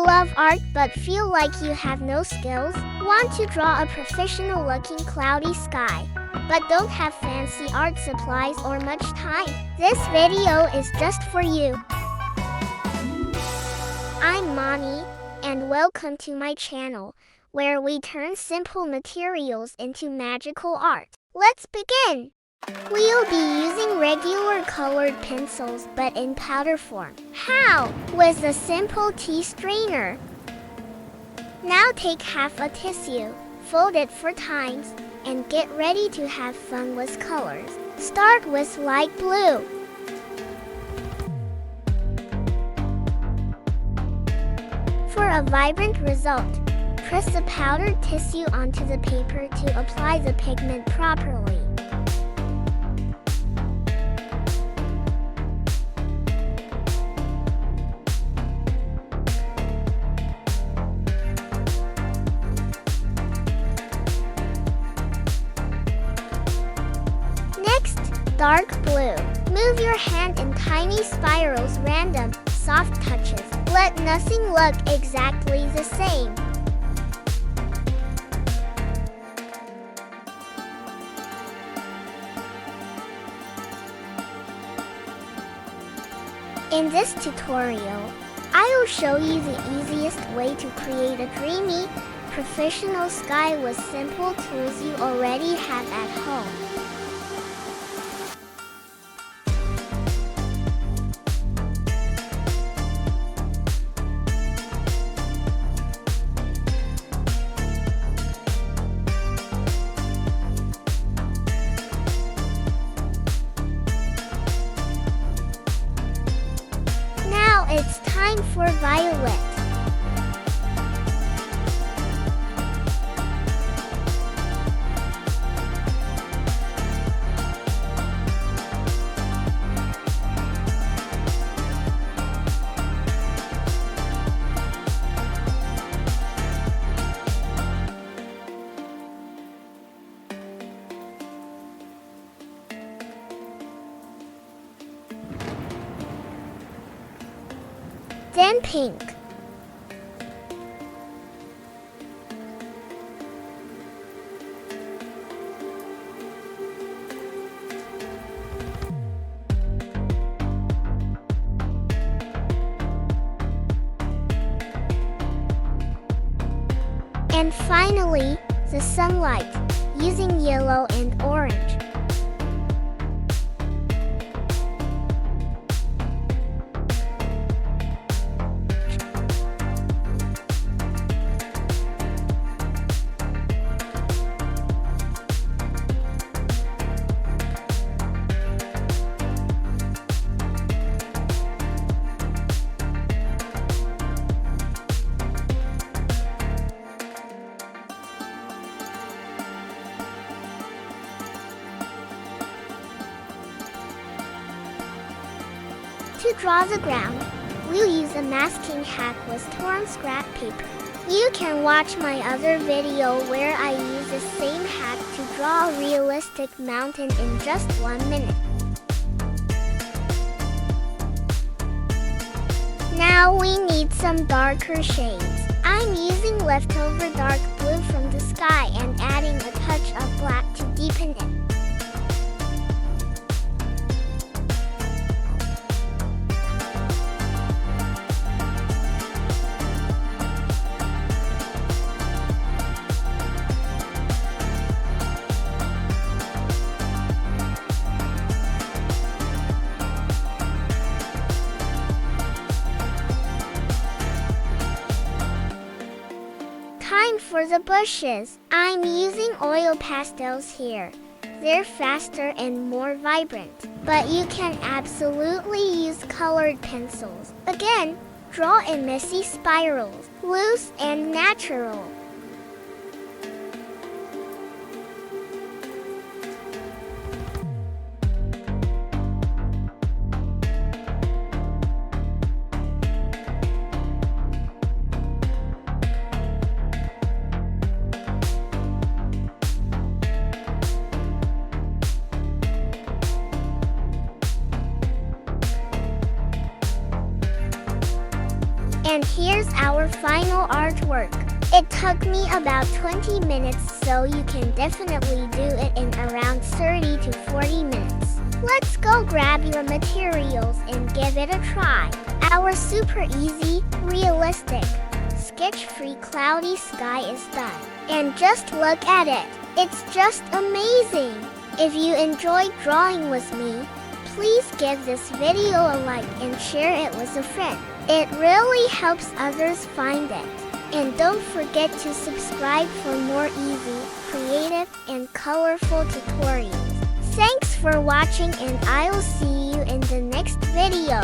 you love art but feel like you have no skills? Want to draw a professional-looking cloudy sky, but don't have fancy art supplies or much time? This video is just for you. I'm Maani, and welcome to my channel, where we turn simple materials into magical art. Let's begin! We'll be using regular colored pencils but in powder form. How? With a simple tea strainer. Now take half a tissue, fold it 4 times, and get ready to have fun with colors. Start with light blue. For a vibrant result, press the powdered tissue onto the paper to apply the pigment properly. Next, dark blue. Move your hand in tiny spirals, random, soft touches. Let nothing look exactly the same. In this tutorial, I will show you the easiest way to create a dreamy, professional sky with simple tools you already have at home. It's time for violet. Then pink. And finally, the sunlight, using yellow and orange. To draw the ground, we'll use a masking hack with torn scrap paper. You can watch my other video where I use the same hack to draw a realistic mountain in just 1 minute. Now we need some darker shades. I'm using leftover dark blue from the sky and adding a touch of black to deepen it. Time for the bushes. I'm using oil pastels here. They're faster and more vibrant, but you can absolutely use colored pencils. Again, draw in messy spirals, loose and natural. And here's our final artwork. It took me about 20 minutes, so you can definitely do it in around 30 to 40 minutes. Let's go grab your materials and give it a try. Our super easy, realistic, sketch-free cloudy sky is done. And just look at it. It's just amazing. If you enjoyed drawing with me, please give this video a like and share it with a friend. It really helps others find it. And don't forget to subscribe for more easy, creative, and colorful tutorials. Thanks for watching, and I'll see you in the next video.